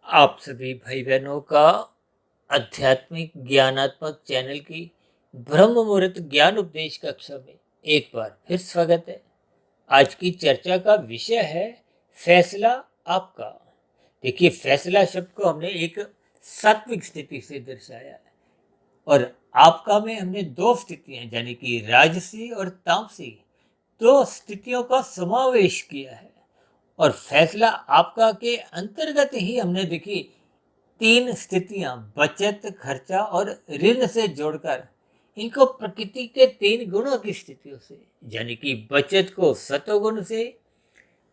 आप सभी भाई बहनों का आध्यात्मिक ज्ञानात्मक चैनल की ब्रह्म मुहूर्त ज्ञान उपदेश कक्षा में एक बार फिर स्वागत है। आज की चर्चा का विषय है फैसला आपका। देखिए, फैसला शब्द को हमने एक सात्विक स्थिति से दर्शाया है और आपका में हमने दो स्थितियां यानी कि राजसी और तामसी दो स्थितियों का समावेश किया है। और फैसला आपका के अंतर्गत ही हमने देखी तीन स्थितियां बचत, खर्चा और ऋण से जोड़कर इनको प्रकृति के तीन गुणों की स्थितियों से यानी कि बचत को सतोगुण से,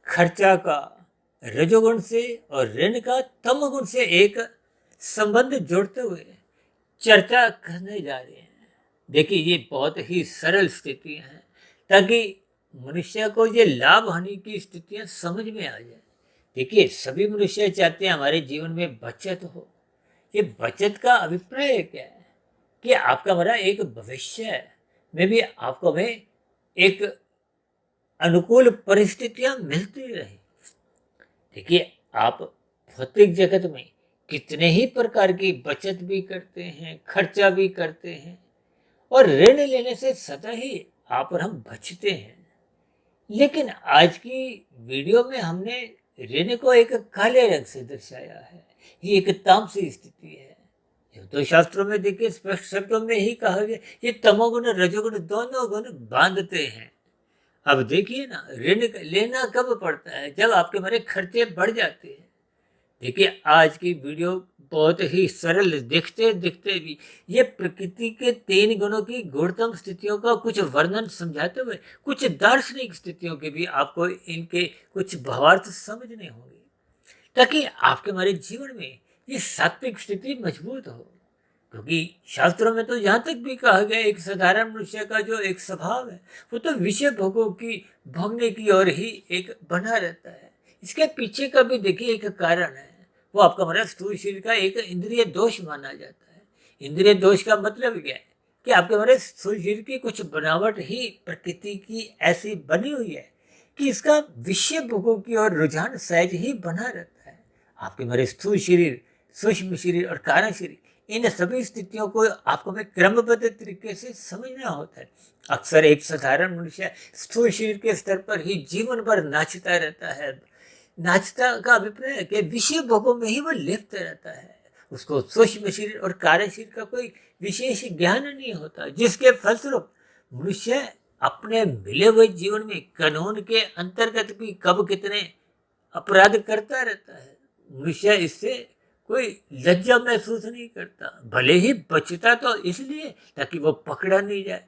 खर्चा का रजोगुण से और ऋण का तमोगुण से एक संबंध जोड़ते हुए चर्चा करने जा रहे हैं। देखिए, ये बहुत ही सरल स्थितियां हैं ताकि मनुष्य को ये लाभ हानि की स्थितियां समझ में आ जाए। देखिए, सभी मनुष्य चाहते हैं हमारे जीवन में बचत हो। ये बचत का अभिप्राय क्या है कि आपका हमारा एक भविष्य में भी आपको हमें एक अनुकूल परिस्थितियां मिलती रहे। देखिए, आप भौतिक जगत में कितने ही प्रकार की बचत भी करते हैं, खर्चा भी करते हैं और ऋण लेने से सदा ही आप और हम बचते हैं। लेकिन आज की वीडियो में हमने ऋण को एक काले रंग से दर्शाया है। ये एक तामसी स्थिति है। ये तो शास्त्रों में देखिए स्पष्ट शब्दों में ही कहा गया, ये तमोगुण रजोगुण दोनों गुण बांधते हैं। अब देखिए ना, ऋण लेना कब पड़ता है? जब आपके हमारे खर्चे बढ़ जाते हैं। देखिए, आज की वीडियो बहुत ही सरल दिखते दिखते भी ये प्रकृति के तीन गुणों की गुणतम स्थितियों का कुछ वर्णन समझाते हुए कुछ दार्शनिक स्थितियों के भी आपको इनके कुछ भावार्थ समझने होंगे ताकि आपके हमारे जीवन में ये सात्विक स्थिति मजबूत हो। क्योंकि शास्त्रों में तो यहाँ तक भी कहा गया, एक साधारण मनुष्य का जो एक स्वभाव है वो तो विषय भोगों की भोगने की ओर ही एक बना रहता है। इसके पीछे का भी देखिए एक कारण है, वो आपका हमारा स्थूल शरीर का एक इंद्रिय दोष माना जाता है। इंद्रिय दोष का मतलब क्या है कि आपके हमारे स्थूल शरीर की कुछ बनावट ही प्रकृति की ऐसी बनी हुई है कि इसका विषय भोगों की ओर रुझान सहज ही बना रहता है। आपके हमारे स्थूल शरीर, सूक्ष्म शरीर और कारण शरीर, इन सभी स्थितियों को आपको हमें क्रमबद्ध तरीके से समझना होता है। अक्सर एक साधारण मनुष्य स्थूल शरीर के स्तर पर ही जीवन भर नाचता रहता है। नाचता का अभिप्राय है कि विषय भोगों में ही वो लिप्त रहता है। उसको सूक्ष्म शरीर और कार्य शरीर का कोई विशेष ज्ञान नहीं होता, जिसके फलस्वरूप मनुष्य अपने मिले हुए जीवन में कानून के अंतर्गत भी कब कितने अपराध करता रहता है। मनुष्य इससे कोई लज्जा महसूस नहीं करता, भले ही बचता तो इसलिए ताकि वो पकड़ा नहीं जाए।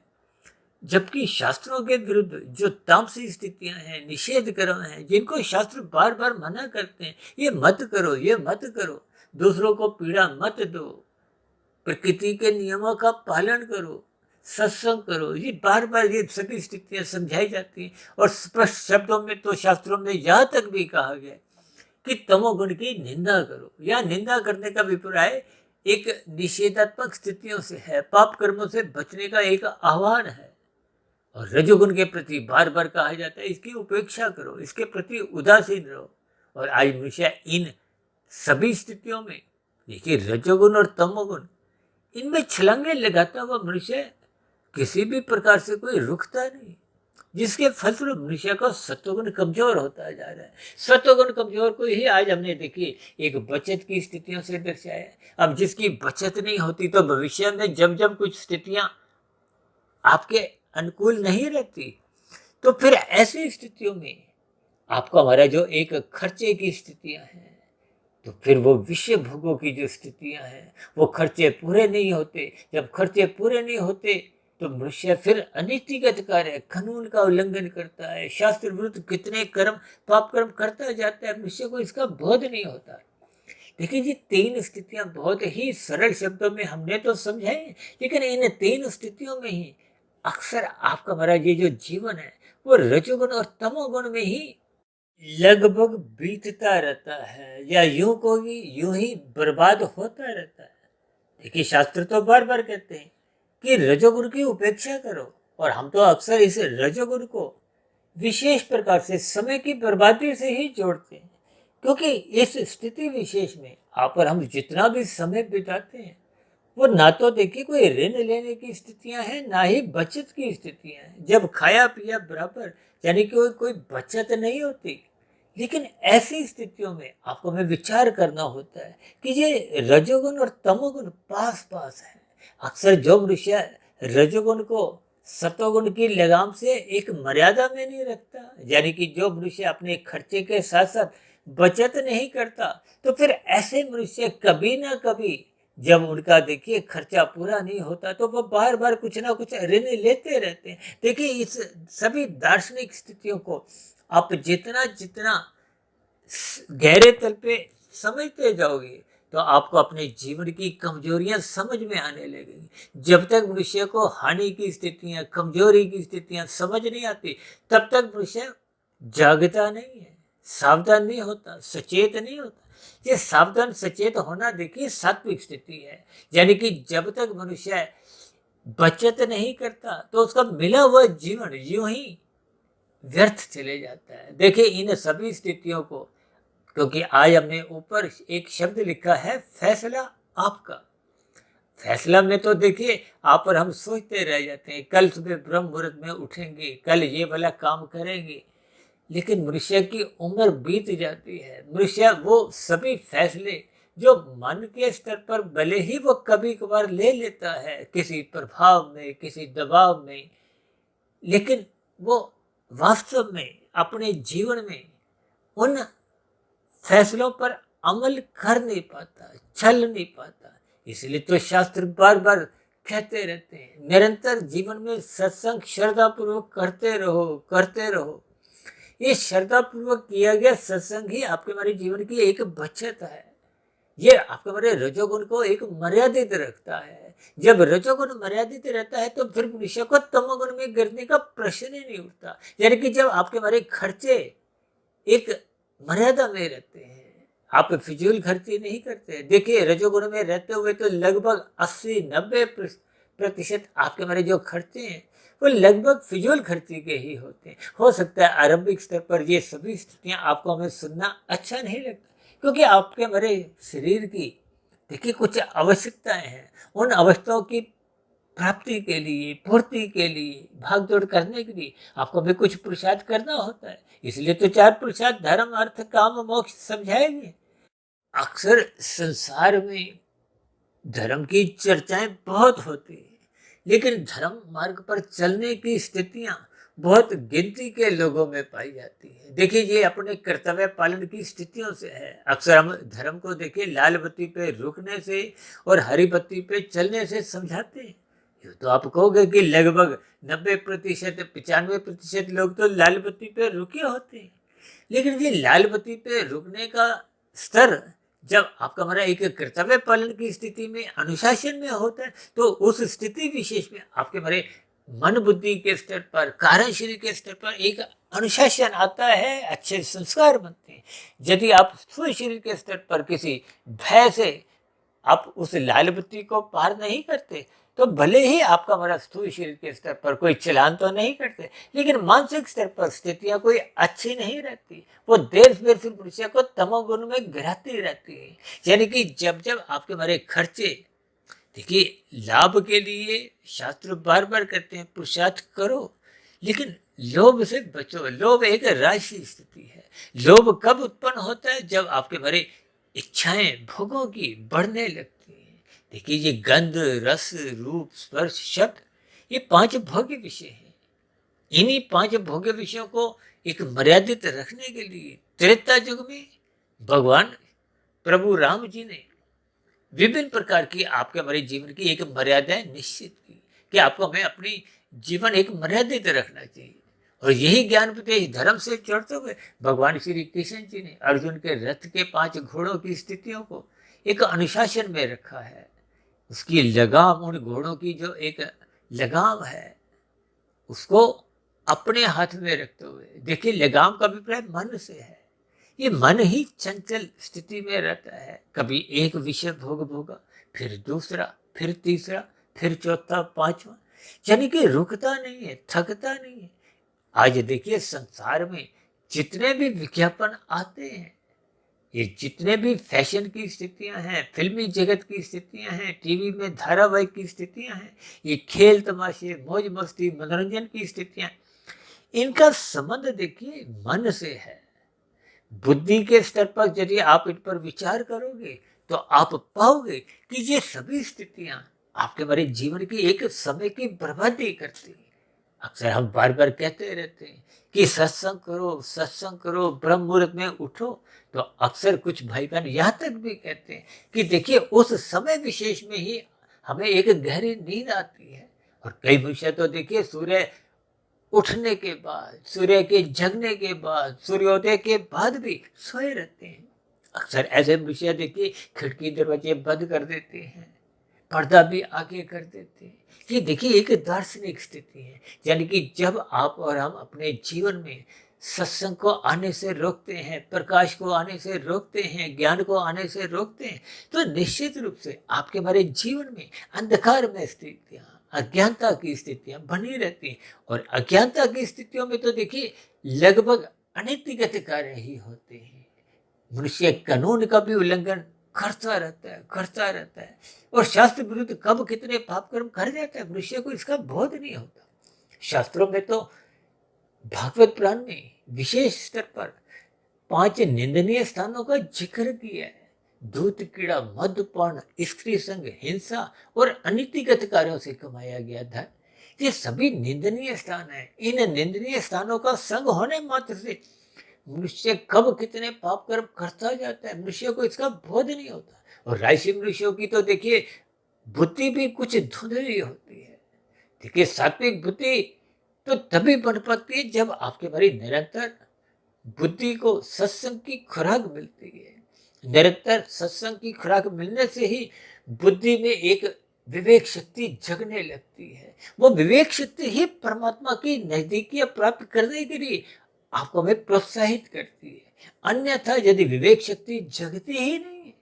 जबकि शास्त्रों के विरुद्ध जो तामसी स्थितियां हैं, निषेध कर्म हैं, जिनको शास्त्र बार बार मना करते हैं, ये मत करो, ये मत करो, दूसरों को पीड़ा मत दो, प्रकृति के नियमों का पालन करो, सत्संग करो, ये बार बार ये सभी स्थितियां समझाई जाती हैं। और स्पष्ट शब्दों में तो शास्त्रों में यहाँ तक भी कहा गया कि तमोगुण की निंदा करो। या निंदा करने का अभिप्राय एक निषेधात्मक स्थितियों से है, पाप कर्मों से बचने का एक आह्वान है। और रजोगुण के प्रति बार बार कहा जाता है इसकी उपेक्षा करो, इसके प्रति उदासीन रहो। और आज मनुष्य इन सभी स्थितियों में देखिए रजोगुण और तमोगुण, इनमें छलांगे लगाता हुआ मनुष्य किसी भी प्रकार से कोई रुकता नहीं, जिसके फलस्वरूप मनुष्य का सत्वगुण कमजोर होता जा रहा है। सत्वगुण कमजोर को ही आज हमने देखिए एक बचत की स्थितियों से दर्शाया। अब जिसकी बचत नहीं होती तो भविष्य में जब जब कुछ स्थितियां आपके अनुकूल नहीं रहती तो फिर ऐसी स्थितियों में आपका हमारा जो एक खर्चे की स्थितियां हैं, तो फिर वो विषय भोगों की जो स्थितियां हैं, वो खर्चे पूरे नहीं होते। जब खर्चे पूरे नहीं होते तो मनुष्य फिर अनीतिगत कार्य, कानून का उल्लंघन करता है, शास्त्र विरुद्ध कितने कर्म, पाप कर्म करता जाता है। मनुष्य को इसका बोध नहीं होता। देखिए, ये तीन स्थितियां बहुत ही सरल शब्दों में हमने तो समझाई, लेकिन इन तीन स्थितियों में ही अक्सर आपका हमारा ये जो जीवन है वो रजोगुण और तमोगुण में ही लगभग बीतता रहता है, या यूं ही बर्बाद होता रहता है। देखिए, शास्त्र तो बार बार कहते हैं कि रजोगुण की उपेक्षा करो, और हम तो अक्सर इस रजोगुण को विशेष प्रकार से समय की बर्बादी से ही जोड़ते हैं। क्योंकि इस स्थिति विशेष में आप और हम जितना भी समय बिताते हैं, वो ना तो देखिए कोई ऋण लेने की स्थितियां हैं, ना ही बचत की स्थितियां हैं। जब खाया पिया बराबर, यानी कि कोई बचत नहीं होती। लेकिन ऐसी स्थितियों में आपको हमें विचार करना होता है कि ये रजोगुण और तमोगुण पास पास है। अक्सर जो मनुष्य रजोगुण को सतोगुण की लगाम से एक मर्यादा में नहीं रखता, यानी कि जो मनुष्य अपने खर्चे के साथ साथ बचत नहीं करता, तो फिर ऐसे मनुष्य कभी ना कभी, जब उनका देखिए खर्चा पूरा नहीं होता, तो वो बार बार कुछ ना कुछ ऋण लेते रहते हैं। देखिए इस सभी दार्शनिक स्थितियों को आप जितना जितना गहरे तल पे समझते जाओगे, तो आपको अपने जीवन की कमजोरियां समझ में आने लगेंगी। जब तक मनुष्य को हानि की स्थितियां, कमजोरी की स्थितियां समझ नहीं आती, तब तक मनुष्य जागता नहीं है, सावधान नहीं होता, सचेत नहीं होता। ये सावधान सचेत होना देखिए सात्विक स्थिति है। यानी कि जब तक मनुष्य बचत नहीं करता, तो उसका मिला हुआ जीवन यूं ही व्यर्थ चले जाता है। देखिए इन सभी स्थितियों को, क्योंकि आज हमने ऊपर एक शब्द लिखा है फैसला आपका। फैसला में तो देखिए आप और हम सोचते रह जाते हैं, कल सुबह ब्रह्म मुहूर्त में उठेंगे, कल ये वाला काम करेंगे। लेकिन मनुष्य की उम्र बीत जाती है। मनुष्य वो सभी फैसले जो मन के स्तर पर भले ही वो कभी कभार ले लेता है, किसी प्रभाव में, किसी दबाव में, लेकिन वो वास्तव में अपने जीवन में उन फैसलों पर अमल कर नहीं पाता, चल नहीं पाता। इसलिए तो शास्त्र बार बार कहते रहते हैं, निरंतर जीवन में सत्संग श्रद्धा पूर्वक करते रहो, करते रहो। ये श्रद्धा पूर्वक किया गया सत्संग ही आपके हमारे जीवन की एक बचत है। ये आपके हमारे रजोगुण को एक मर्यादित रखता है। जब रजोगुण मर्यादित रहता है, तो फिर मनुष्य को तमोगुण में गिरने का प्रश्न ही नहीं उठता। यानी कि जब आपके हमारे खर्चे एक मर्यादा में रहते हैं, आप फिजूल खर्ची नहीं करते। देखिए रजोगुण में रहते हुए तो लगभग 80-90% आपके हमारे जो खर्चे हैं, वो लगभग फिजूल खर्ची के ही होते हैं। हो सकता है आरंभिक स्तर पर ये सभी स्थितियां आपको हमें सुनना अच्छा नहीं लगता, क्योंकि आपके हमारे शरीर की देखिए कुछ आवश्यकताएं हैं। उन आवश्यकताओं की प्राप्ति के लिए, पूर्ति के लिए, भागदौड़ करने के लिए आपको भी कुछ पुरुषार्थ करना होता है। इसलिए तो 4 पुरुषार्थ धर्म, अर्थ, काम, मोक्ष समझाए गए। अक्सर संसार में धर्म की चर्चाएं बहुत होती है, लेकिन धर्म मार्ग पर चलने की स्थितियां बहुत गिनती के लोगों में पाई जाती है। देखिए ये अपने कर्तव्य पालन की स्थितियों से है। अक्सर हम धर्म को देखिए लाल बत्ती पे रुकने से और हरी बत्ती पे चलने से समझाते हैं। ये तो आप कहोगे कि लगभग 90%, 95% लोग तो लाल बत्ती पे रुके होते हैं। लेकिन ये लाल बत्ती पे रुकने का स्तर जब आपका हमारा एक कर्तव्य पालन की स्थिति में, अनुशासन में होता है, तो उस स्थिति विशेष में आपके हमारे मन बुद्धि के स्तर पर, कारण शरीर के स्तर पर एक अनुशासन आता है, अच्छे संस्कार बनते हैं। यदि आप स्थूल शरीर के स्तर पर किसी भय से आप उस लाल बत्ती को पार नहीं करते, तो भले ही आपका हमारा स्थूल शरीर के स्तर पर कोई चलान तो नहीं करते, लेकिन मानसिक स्तर पर स्थितियां कोई अच्छी नहीं रहती। वो देर फिर मनुष्य को तमोगुण में गिराती रहती है। यानी कि जब जब आपके हमारे खर्चे देखिए लाभ के लिए शास्त्र बार बार कहते हैं पुरुषार्थ करो, लेकिन लोभ से बचो। लोभ एक राशि स्थिति है। लोभ कब उत्पन्न होता है? जब आपके हमारे इच्छाएं भोगों की बढ़ने लगती हैं। देखिए ये गंध, रस, रूप, स्पर्श, शब्द, ये 5 भोग्य विषय हैं। इन्हीं 5 भोग्य विषयों को एक मर्यादित रखने के लिए त्रेता युग में भगवान प्रभु राम जी ने विभिन्न प्रकार की आपके हमारे जीवन की एक मर्यादा निश्चित की कि आपको हमें अपनी जीवन एक मर्यादित रखना चाहिए। और यही ज्ञान उपदेश धर्म से जोड़ते हुए भगवान श्री कृष्ण जी ने अर्जुन के रथ के 5 घोड़ों की स्थितियों को एक अनुशासन में रखा है। उसकी लगाम, उन घोड़ों की जो एक लगाम है, उसको अपने हाथ में रखते हुए, देखिए लगाम का अभिप्राय मन से है। ये मन ही चंचल स्थिति में रहता है। कभी एक विषय भोगा, फिर दूसरा, फिर तीसरा, फिर चौथा, 5वां, यानी कि रुकता नहीं है, थकता नहीं है। आज देखिए संसार में जितने भी विज्ञापन आते हैं, ये जितने भी फैशन की स्थितियां हैं, फिल्मी जगत की स्थितियां हैं, टीवी में धारावाहिक की स्थितियां हैं, ये खेल तमाशे, मौज मस्ती, मनोरंजन की स्थितियां, इनका संबंध देखिए मन से है। बुद्धि के स्तर पर यदि आप इन पर विचार करोगे तो आप पाओगे कि ये सभी स्थितियां आपके हमारे जीवन की एक समय की बर्बादी करती है। अक्सर हम बार बार कहते रहते हैं कि सत्संग करो, ब्रह्म मुहूर्त में उठो। तो अक्सर कुछ भाई बहन यहाँ तक भी कहते हैं कि देखिए उस समय विशेष में ही हमें एक गहरी नींद आती है। और कई मनुष्य तो देखिए सूर्य उठने के बाद, सूर्य के जगने के बाद, सूर्योदय के बाद भी सोए रहते हैं। अक्सर ऐसे मनुष्य देखिए खिड़की दरवाजे बंद कर देते हैं, पर्दा भी आगे कर देते हैं। ये देखिए एक दार्शनिक स्थिति है, यानी कि जब आप और हम अपने जीवन में सत्संग को आने से रोकते हैं, प्रकाश को आने से रोकते हैं, ज्ञान को आने से रोकते हैं, तो निश्चित रूप से आपके हमारे जीवन में अंधकार में स्थितियां, अज्ञानता की स्थितियां बनी रहती हैं। और अज्ञानता की स्थितियों में तो देखिए लगभग अनैतिक कार्य ही होते हैं। मनुष्य कानून का भी उल्लंघन करता रहता है और शास्त्र विरुद्ध कब कितने पाप कर्म कर जाता है मनुष्य को इसका बोध नहीं होता। शास्त्रों में तो भागवत पुराण में विशेष स्तर पर 5 निंदनीय स्थानों का जिक्र किया है। दूध कीड़ा, मद्यपान, स्त्री संग, हिंसा और अनीतिगत कार्यों से कमाया गया धन, ये सभी निंदनीय स्थान है। इन निंदनीय स्थानों का संग होने मात्र से मनुष्य कब कितने पाप कर्म करता जाता है, मनुष्य को इसका बोध नहीं होता। और राशि मनुष्यों की तो देखिए बुद्धि भी कुछ धुंधली होती है। देखिए सात्विक बुद्धि तो तभी बन पाती है जब आपके बारे निरंतर बुद्धि को सत्संग की खुराक मिलती है। निरंतर सत्संग की खुराक मिलने से ही बुद्धि में एक विवेक शक्ति जगने लगती है। वो विवेक शक्ति ही परमात्मा की नजदीकियां प्राप्त करने के लिए आपको हमें प्रोत्साहित करती है। अन्यथा यदि विवेक शक्ति जगती ही नहीं है,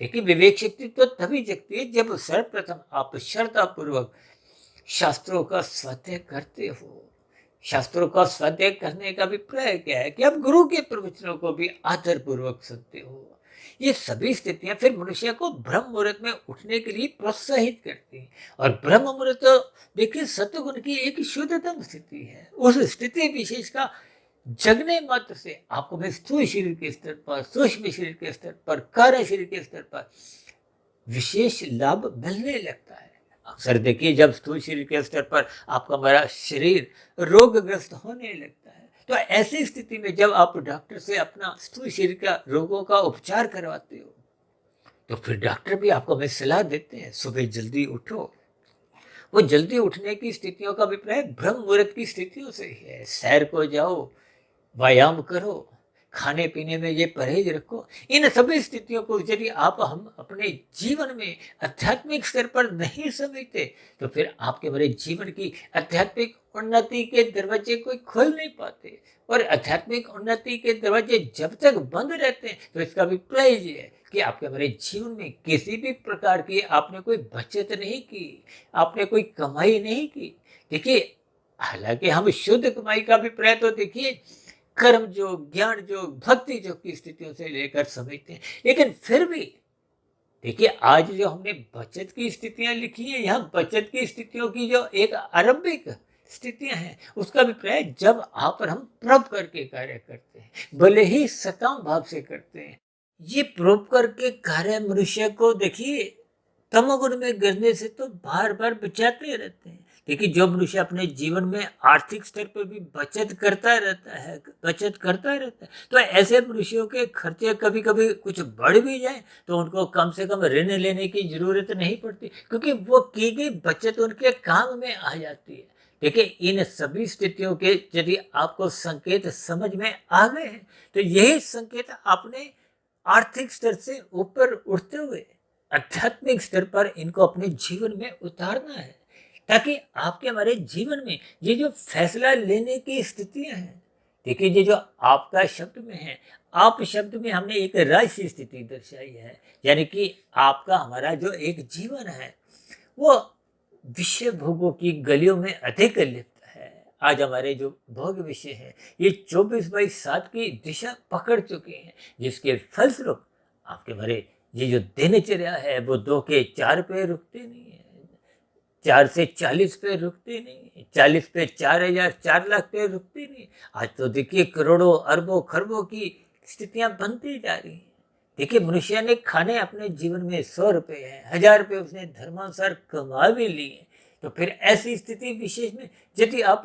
देखिए विवेक शक्ति तो तभी जगती है जब सर्वप्रथम आप श्रद्धा पूर्वक शास्त्रों का स्वाध्याय करते हो। शास्त्रों का स्वाध्याय करने का अभिप्राय क्या है कि आप गुरु के प्रवचनों को भी आदर पूर्वक सुनते हो। ये सभी स्थितियां फिर मनुष्य को ब्रह्म मुहूर्त में उठने के लिए प्रोत्साहित करती हैं। और ब्रह्म मुहूर्त तो देखिए सत्वगुण की एक शुद्धतम स्थिति है। उस स्थिति विशेष का जगने मात्र से आपको मैं स्थूल शरीर के स्तर पर, सूक्ष्म शरीर के स्तर पर, कार्य शरीर के स्तर पर विशेष लाभ मिलने लगता है। अक्सर देखिए जब स्थूल शरीर के स्तर पर आपका हमारा शरीर रोगग्रस्त होने लगता है, तो ऐसी स्थिति में जब आप डॉक्टर से अपना स्थूल शरीर का रोगों का उपचार करवाते हो, तो फिर डॉक्टर भी आपको हमें सलाह देते हैं सुबह जल्दी उठो। वो जल्दी उठने की स्थितियों का अभिप्राय ब्रह्म मुहूर्त की स्थितियों से ही है। सैर को जाओ, व्यायाम करो, खाने पीने में ये परहेज रखो। इन सभी स्थितियों को यदि आप हम अपने जीवन में आध्यात्मिक स्तर पर नहीं समझते, तो फिर आपके हमारे जीवन की आध्यात्मिक उन्नति के दरवाजे कोई खोल नहीं पाते। और आध्यात्मिक उन्नति के दरवाजे जब तक बंद रहते हैं, तो इसका अभिप्राय ये है कि आपके हमारे जीवन में किसी भी प्रकार की आपने कोई बचत नहीं की, आपने कोई कमाई नहीं की। देखिए हालांकि हम शुद्ध कमाई का अभिप्राय तो देखिए कर्म योग, ज्ञान योग, भक्ति योग की स्थितियों से लेकर समझते हैं, लेकिन फिर भी देखिए आज जो हमने बचत की स्थितियां लिखी है, यहाँ बचत की स्थितियों की जो एक आरंभिक स्थितियां हैं, उसका अभिप्राय जब आप और हम प्रोप करके कार्य करते हैं, भले ही सकाम भाव से करते हैं। ये प्रोप करके कार्य मनुष्य को देखिए तमोगुण में गिरने से तो बार बार बचाते रहते हैं। देखिए जो मनुष्य अपने जीवन में आर्थिक स्तर पर भी बचत करता रहता है, तो ऐसे मनुष्यों के खर्चे कभी कभी कुछ बढ़ भी जाए तो उनको कम से कम ऋण लेने की जरूरत नहीं पड़ती, क्योंकि वो की गई बचत उनके काम में आ जाती है। देखिए इन सभी स्थितियों के यदि आपको संकेत समझ में आ गए हैं, तो यही संकेत आपने आर्थिक स्तर से ऊपर उठते हुए आध्यात्मिक स्तर पर इनको अपने जीवन में उतारना है, ताकि आपके हमारे जीवन में ये जो फैसला लेने की स्थितियां हैं, देखिए ये जो आपका शब्द में है, आप शब्द में हमने एक राशि स्थिति दर्शाई है, यानी कि आपका हमारा जो एक जीवन है वो विषय भोगों की गलियों में अधिक लिप्त है। आज हमारे जो भोग विषय है ये 24/7 की दिशा पकड़ चुके हैं, जिसके फलस्वरूप आपके हमारे ये जो दिनचर्या है वो 2 के 4 पे रुकते नहीं है, 4 से 40 पे रुकती नहीं है, 40 पे 4,000 4 लाख पे रुकती नहीं। आज तो देखिए करोड़ों अरबों खरबों की स्थितियां बनती जा रही हैं। देखिए मनुष्य ने खाने अपने जीवन में 100 रुपए है, 1000 रुपए उसने धर्मानुसार कमा भी लिए, तो फिर ऐसी स्थिति विशेष में यदि आप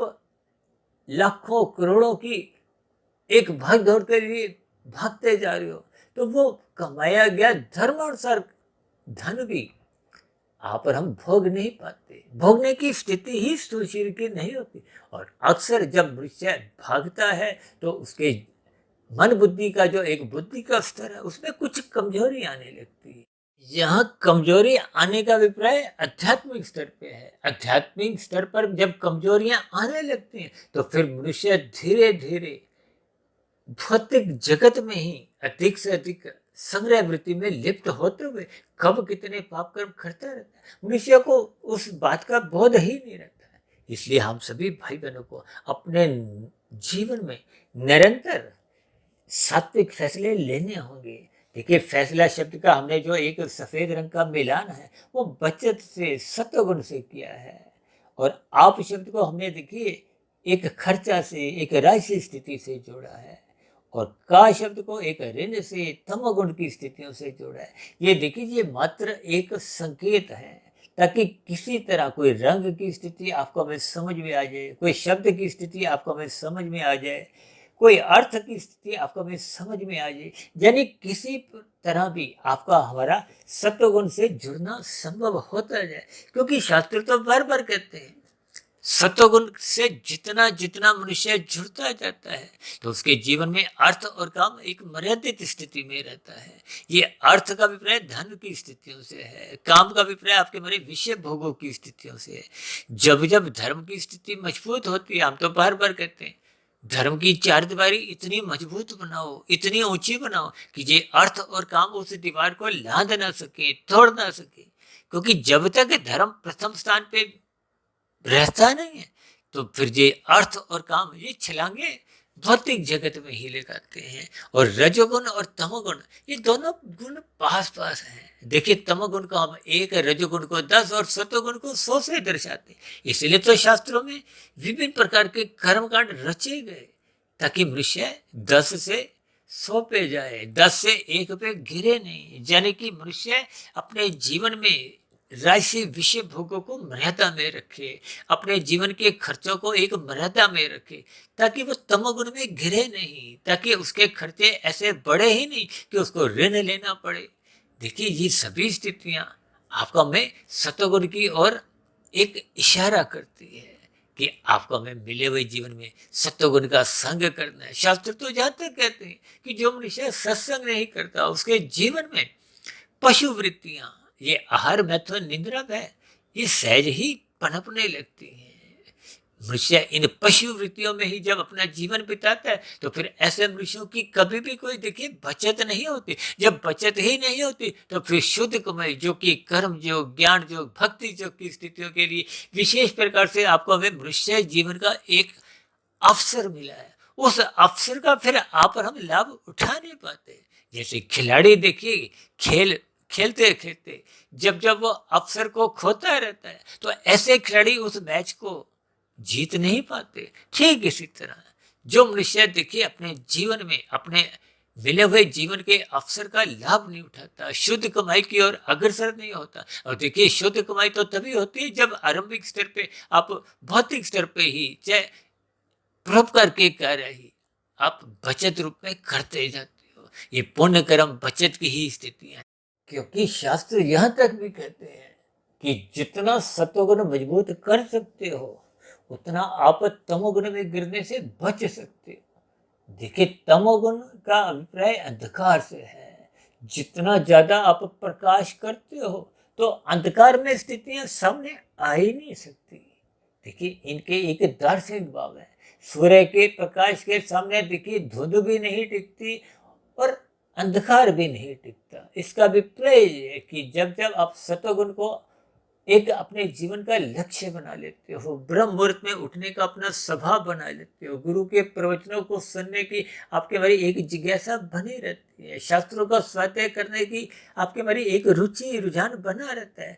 लाखों करोड़ों की एक भाग दौड़ के लिए भागते जा रहे हो, तो वो कमाया गया धर्मानुसार धन भी आप और हम भोग नहीं पाते, भोगने की स्थिति ही स्थूल शरीर की नहीं होती। और अक्सर जब मनुष्य भागता है तो उसके मन बुद्धि का जो एक बुद्धि का स्तर है उसमें कुछ कमजोरी आने लगती है। यहाँ कमजोरी आने का अभिप्राय आध्यात्मिक स्तर पे है। आध्यात्मिक स्तर पर जब कमजोरियां आने लगती हैं तो फिर मनुष्य धीरे धीरे भौतिक जगत में ही अधिक से अधिक संग्रह वृत्ति में लिप्त होते हुए कब कितने पाप कर्म करता रहता है, मनुष्य को उस बात का बोध ही नहीं रहता है। इसलिए हम सभी भाई बहनों को अपने जीवन में निरंतर सात्विक फैसले लेने होंगे। देखिए फैसला शब्द का हमने जो एक सफेद रंग का मिलान है वो बचत से सत्वगुण से किया है, और आप शब्द को हमने देखिए एक खर्चा से एक राशि स्थिति से जोड़ा है, और का शब्द को एक ऋण से तमोगुण की स्थितियों से जोड़ा है। ये देखिए ये मात्र एक संकेत है ताकि किसी तरह कोई रंग की स्थिति आपको हमें समझ में आ जाए, कोई शब्द की स्थिति आपको हमें समझ में आ जाए, कोई अर्थ की स्थिति आपको हमें समझ में आ जाए, यानी किसी तरह भी आपका हमारा सत्वगुण से जुड़ना संभव होता जाए। क्योंकि शास्त्र तो बार बार कहते हैं सत्वगुण से जितना जितना मनुष्य जुड़ता जाता है तो उसके जीवन में अर्थ और काम एक मर्यादित स्थिति में रहता है। ये अर्थ का अभिप्राय धन की स्थितियों से है, काम का अभिप्राय आपके मेरे विषय भोगों की स्थितियों से है। जब जब धर्म की स्थिति मजबूत होती है, हम तो बार बार कहते हैं धर्म की चार दीवारी इतनी मजबूत बनाओ, इतनी ऊंची बनाओ कि ये अर्थ और काम उस दीवार को लांघ ना सके, तोड़ ना सके। क्योंकि जब तक धर्म प्रथम स्थान पे रहता नहीं है तो फिर ये अर्थ और काम ये छलांगे भौतिक जगत में ही लगाते हैं। और रजोगुण और तमोगुण ये दोनों गुण पास पास हैं। देखिए तमोगुण को हम 1, रजोगुण को 10 और सत्वगुण को 100 से दर्शाते हैं। इसलिए तो शास्त्रों में विभिन्न प्रकार के कर्मकांड रचे गए ताकि मनुष्य 10 से 100 पे जाए, 10 से 1 पे गिरे नहीं, यानी कि मनुष्य अपने जीवन में राशि विषय भोगों को मर्यादा में रखे, अपने जीवन के खर्चों को एक मर्यादा में रखे ताकि वो तमोगुण में गिरे नहीं, ताकि उसके खर्चे ऐसे बढ़े ही नहीं कि उसको ऋण लेना पड़े। देखिए ये सभी स्थितियां आपको हमें सत्वगुण की ओर एक इशारा करती है कि आपको हमें मिले हुए जीवन में सत्वगुण का संग करना है। शास्त्र तो जहाँ तक कहते हैं कि जो मनुष्य सत्संग नहीं करता उसके जीवन में पशु वृत्तियां, ये आहार मैथुन निद्रा है, ये सहज ही पनपने लगती हैं। मनुष्य इन पशु वृत्तियों में ही जब अपना जीवन बिताता है तो फिर ऐसे मनुष्यों की कभी भी कोई देखिए बचत नहीं होती। जब बचत ही नहीं होती तो फिर शुद्ध कमाई जो कि कर्म योग, ज्ञान योग, भक्ति योग की स्थितियों के लिए विशेष प्रकार से आपको हमें मनुष्य जीवन का एक अवसर मिला है, उस अवसर का फिर आप और हम लाभ उठा नहीं पाते। जैसे खिलाड़ी देखिए खेलते खेलते जब जब वो अवसर को खोता रहता है तो ऐसे खिलाड़ी उस मैच को जीत नहीं पाते। ठीक इसी तरह जो मनुष्य देखिए अपने जीवन में अपने मिले हुए जीवन के अवसर का लाभ नहीं उठाता, शुद्ध कमाई की ओर अग्रसर नहीं होता। और देखिए शुद्ध कमाई तो तभी होती है जब आरंभिक स्तर पे आप भौतिक स्तर पे ही चाहे परोपकार के कार्य ही आप बचत रूप में करते जाते हो। ये पुण्य कर्म बचत की ही स्थितियां, क्योंकि शास्त्र यहाँ तक भी कहते हैं कि जितना सत्वगुण मजबूत कर सकते हो उतना आप तमोगुण में गिरने से बच सकते हो। देखिए तमोगुण का अभिप्राय अंधकार से है। जितना ज्यादा आप प्रकाश करते हो तो अंधकार में स्थितियां सामने आ ही नहीं सकती। देखिए इनके एक दार्शनिक भाव है। सूर्य के प्रकाश के सामने देखिए धुंध भी नहीं टिकती और अंधकार भी नहीं टिकता। इसका अभिप्राय है कि जब जब आप सत्वगुण को एक अपने जीवन का लक्ष्य बना लेते हो, ब्रह्म मुहूर्त में उठने का अपना स्वभाव बना लेते हो, गुरु के प्रवचनों को सुनने की आपके हमारी एक जिज्ञासा बनी रहती है, शास्त्रों का स्वाध्याय करने की आपके हमारी एक रुचि रुझान बना रहता है।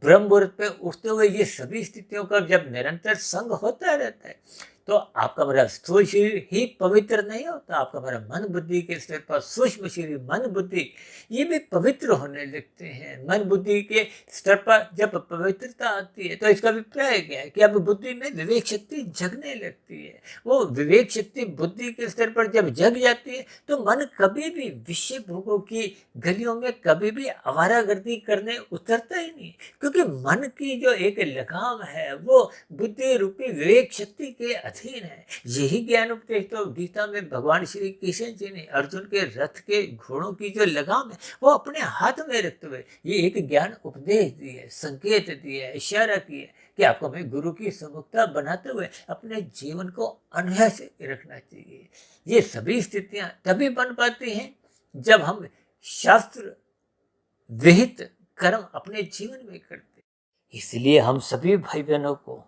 ब्रह्म मुहूर्त पे उठते हुए ये सभी स्थितियों का जब निरंतर संग होता रहता है तो आपका हमारा स्थूल शरीर ही पवित्र नहीं होता, आपका हमारा मन बुद्धि के स्तर पर सूक्ष्म शरीर मन बुद्धि ये भी पवित्र होने लगते हैं। मन बुद्धि के स्तर पर जब पवित्रता आती है तो इसका अभिप्राय क्या है कि अब बुद्धि में विवेक शक्ति जगने लगती है। वो विवेक शक्ति बुद्धि के स्तर पर जब जग जाती है तो मन कभी भी विषय भोगों की गलियों में कभी भी आवारागर्दी करने उतरता ही नहीं, क्योंकि मन की जो एक लगाम है वो बुद्धि रूपी विवेक शक्ति के अधीन है। यही ज्ञान उपदेश तो गीता में भगवान श्री कृष्ण जी ने अर्जुन के रथ के घोड़ों की जो लगाम है वो अपने हाथ में रखते हुए ये एक ज्ञान उपदेश दिए, संकेत दिए, इशारा किए कि आपको हमें गुरु की सम्मुखता बनाते हुए अपने जीवन को अनहद से रखना चाहिए। ये सभी स्थितियां तभी बन पाती हैं जब हम शास्त्र विहित कर्म अपने जीवन में करते। इसलिए हम सभी भाई बहनों को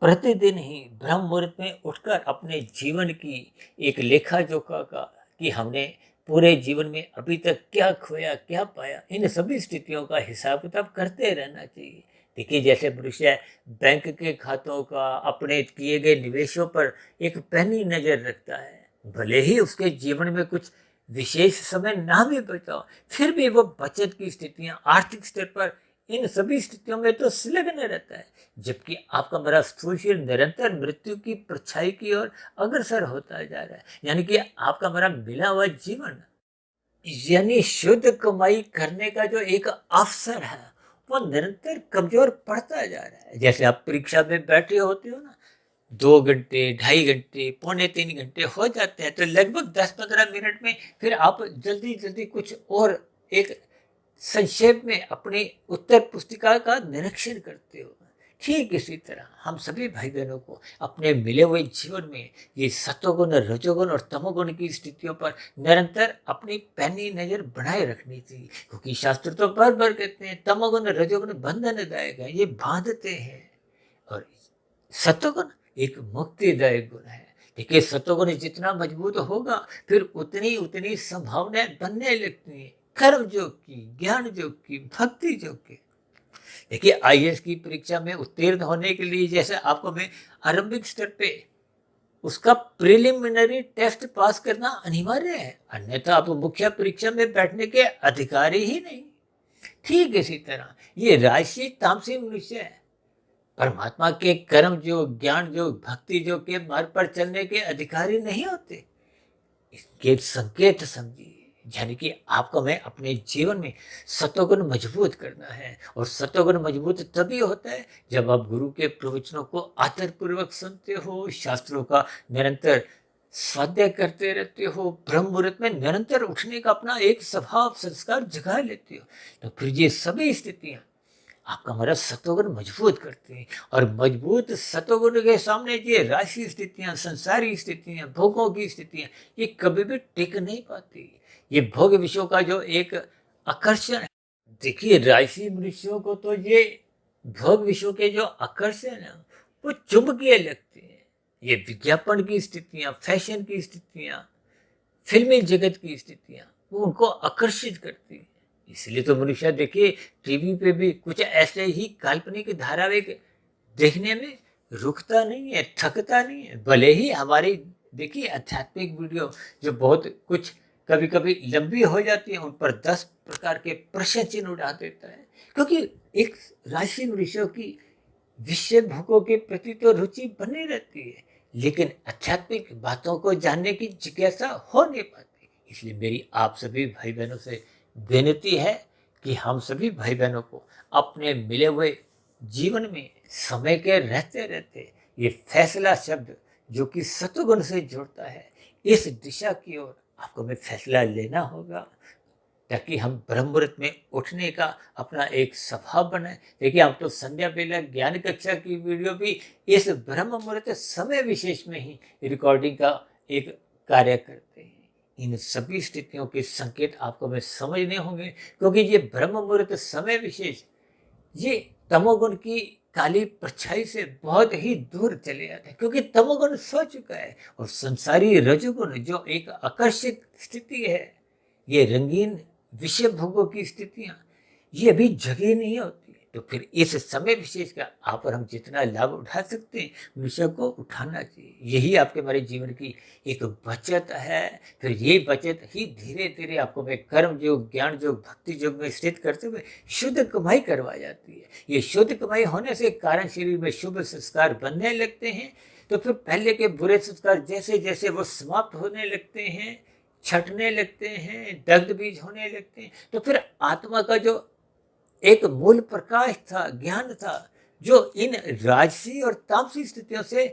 प्रतिदिन ही ब्रह्म मुहूर्त में उठकर अपने जीवन की एक लेखा जोखा का कि हमने पूरे जीवन में अभी तक क्या खोया क्या पाया, इन सभी स्थितियों का हिसाब किताब करते रहना चाहिए। देखिए जैसे मनुष्य बैंक के खातों का अपने किए गए निवेशों पर एक पैनी नजर रखता है, भले ही उसके जीवन में कुछ विशेष समय ना भी बचा हो, फिर भी वो बचत की स्थितियां आर्थिक स्तर पर इन सभी स्थितियों में तो संलग्न रहता है, जबकि आपका मेरा स्थूल शरीर निरंतर मृत्यु की परछाई की ओर अग्रसर होता जा रहा है। यानी कि आपका मेरा मिला हुआ जीवन यानी शुद्ध कमाई करने का जो एक अवसर है वो निरंतर कमजोर पड़ता जा रहा है। जैसे आप परीक्षा में बैठे होते हो ना, 2 घंटे 2.5 घंटे 2.75 घंटे हो जाते हैं तो लगभग 10-15 मिनट में फिर आप जल्दी जल्दी कुछ और एक संक्षेप में अपनी उत्तर पुस्तिका का निरीक्षण करते हो। ठीक इसी तरह हम सभी भाई बहनों को अपने मिले हुए जीवन में ये सतोगुण रजोगुण और तमोगुण की स्थितियों पर निरंतर अपनी पैनी नजर बनाए रखनी चाहिए, क्योंकि शास्त्र तो बार बार कहते हैं तमोगुण रजोगुण बंधनदायक है, ये बांधते हैं, और सतोगुण एक मुक्तिदायक गुण है। देखिए सतोगुण जितना मजबूत होगा फिर उतनी उतनी संभावनाएं बनने लगती हैं, कर्म योग की, ज्ञान योग की, भक्ति योग की। देखिए आईएएस की परीक्षा में उत्तीर्ण होने के लिए जैसे आपको मैं आरंभिक स्तर पे उसका प्रिलिमिनरी टेस्ट पास करना अनिवार्य है, अन्यथा आप मुख्य परीक्षा में बैठने के अधिकारी ही नहीं। ठीक इसी तरह ये राजसी तामसी मनुष्य है, परमात्मा के कर्म जो ज्ञान जो भक्ति जो के मार्ग पर चलने के अधिकारी नहीं होते। इसके संकेत समझिए, यानी कि आपको मैं अपने जीवन में सतोगुण मजबूत करना है, और सतोगुण मजबूत तभी होता है जब आप गुरु के प्रवचनों को आदरपूर्वक सुनते हो, शास्त्रों का निरंतर स्वाध्याय करते रहते हो, ब्रह्म मुहूर्त में निरंतर उठने का अपना एक स्वभाव संस्कार जगा लेते हो, तो फिर ये सभी स्थितियां आपका हमारा सतोगुण मजबूत करते हैं। और मजबूत सतोगुण के सामने ये राशि स्थितियां, संसारी स्थितियां, भोगों की स्थितियां ये कभी भी टिक नहीं पाती। ये भोग विषयों का जो एक आकर्षण है, देखिए राशि मनुष्यों को तो ये भोग विषयों के जो आकर्षण है वो चुंबकीय लगते हैं। ये विज्ञापन की स्थितियां, फैशन की स्थितियां, फिल्मी जगत की स्थितियां वो उनको आकर्षित करती हैं। इसलिए तो मनुष्य देखिए टीवी पे भी कुछ ऐसे ही काल्पनिक धारावाहिक देखने में रुकता नहीं है, थकता नहीं है। भले ही हमारी देखिए आध्यात्मिक वीडियो जो बहुत कुछ कभी कभी लंबी हो जाती है, उन पर 10 प्रकार के प्रश्न चिन्ह उड़ा देता है, क्योंकि एक राशि मनुष्यों की विषय भोगों के प्रति तो रुचि बनी रहती है, लेकिन आध्यात्मिक बातों को जानने की जिज्ञासा हो नहीं पाती। इसलिए मेरी आप सभी भाई बहनों से विनती है कि हम सभी भाई बहनों को अपने मिले हुए जीवन में समय के रहते रहते ये फैसला शब्द जो कि सतुगुण से जुड़ता है, इस दिशा की ओर आपको में फैसला लेना होगा, ताकि हम ब्रह्म मुहूर्त में उठने का अपना एक स्वभाव बनाए। देखिए हम तो संध्या बेला ज्ञान कक्षा की वीडियो भी इस ब्रह्म मुहूर्त समय विशेष में ही रिकॉर्डिंग का एक कार्य करते हैं। इन सभी स्थितियों के संकेत आपको में समझने होंगे, क्योंकि ये ब्रह्म मुहूर्त समय विशेष ये तमोगुण की काली परछाई से बहुत ही दूर चले जाते हैं, क्योंकि तमोगुण सो चुका है और संसारी रजोगुण जो एक आकर्षक स्थिति है, ये रंगीन विषय भोगों की स्थितियां, ये अभी जगी नहीं होती। तो फिर इस समय विशेष का आप और हम जितना लाभ उठा सकते हैं, विषय को उठाना चाहिए। यही आपके हमारे जीवन की एक बचत है। फिर ये बचत ही धीरे धीरे आपको मैं कर्म योग, ज्ञान योग, भक्ति योग में स्थित करते हुए शुद्ध कमाई करवा जाती है। ये शुद्ध कमाई होने से कारण शरीर में शुभ संस्कार बनने लगते हैं। तो फिर पहले के बुरे संस्कार जैसे जैसे वो समाप्त होने लगते हैं, छटने लगते हैं, दग्ध बीज होने लगते हैं, तो फिर आत्मा का जो एक मूल प्रकाश था, ज्ञान था, जो इन राजसी और तामसी स्थितियों से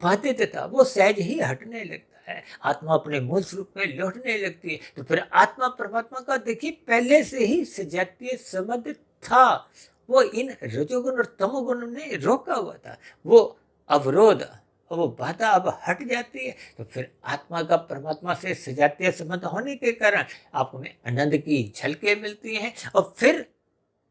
बाधित था, वो सहज ही हटने लगता है। आत्मा अपने मूल स्वरूप में लौटने लगती है। तो फिर आत्मा परमात्मा का देखिए पहले से ही सजातीय संबंध था। वो इन रजोगुण और तमोगुण ने रोका हुआ था। वो अवरोध, वो बाधा अब हट जाती है। तो फिर आत्मा का परमात्मा से सजातीय संबंध होने के कारण आपको में आनंद की झलकें मिलती हैं और फिर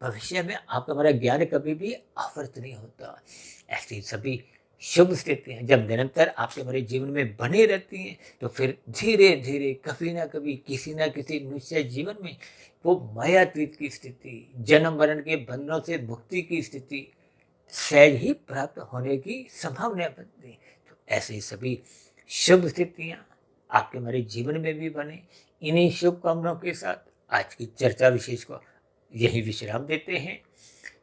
भविष्य में आपका हमारा ज्ञान कभी भी आवर्त नहीं होता। ऐसी सभी शुभ स्थितियां जब निरंतर आपके हमारे जीवन में बनी रहती हैं, तो फिर धीरे धीरे कभी ना कभी किसी ना किसी मनुष्य जीवन में वो मायातीत की स्थिति, जन्म मरण के बंधनों से मुक्ति की स्थिति सहज ही प्राप्त होने की संभावना बनती है। तो ऐसे सभी शुभ स्थितियां आपके हमारे जीवन में भी बने। इन्हीं शुभकामनाओं के साथ आज की चर्चा विशेष को यही विश्राम देते हैं।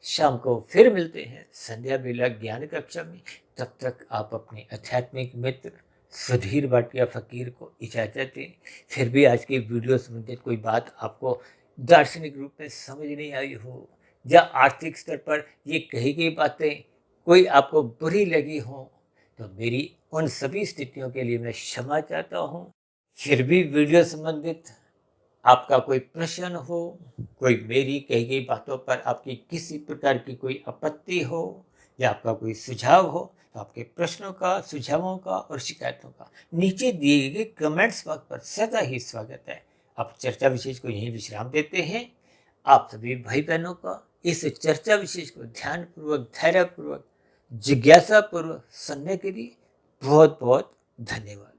शाम को फिर मिलते हैं संध्या बेला ज्ञान कक्षा में। तब तक आप अपने आध्यात्मिक मित्र सुधीर भाटिया फकीर को इजाजत दें। फिर भी आज की वीडियो संबंधित कोई बात आपको दार्शनिक रूप में समझ नहीं आई हो, या आर्थिक स्तर पर ये कही गई बातें कोई आपको बुरी लगी हो, तो मेरी उन सभी स्थितियों के लिए मैं क्षमा चाहता हूँ। फिर भी वीडियो संबंधित आपका कोई प्रश्न हो, कोई मेरी कही गई बातों पर आपकी किसी प्रकार की कोई आपत्ति हो, या आपका कोई सुझाव हो, तो आपके प्रश्नों का, सुझावों का और शिकायतों का नीचे दिए गए कमेंट्स बॉक्स पर सदा ही स्वागत है। आप चर्चा विशेष को यहीं विश्राम देते हैं। आप सभी भाई बहनों का इस चर्चा विशेष को ध्यानपूर्वक, धैर्यपूर्वक, जिज्ञासापूर्वक सुनने के लिए बहुत बहुत धन्यवाद।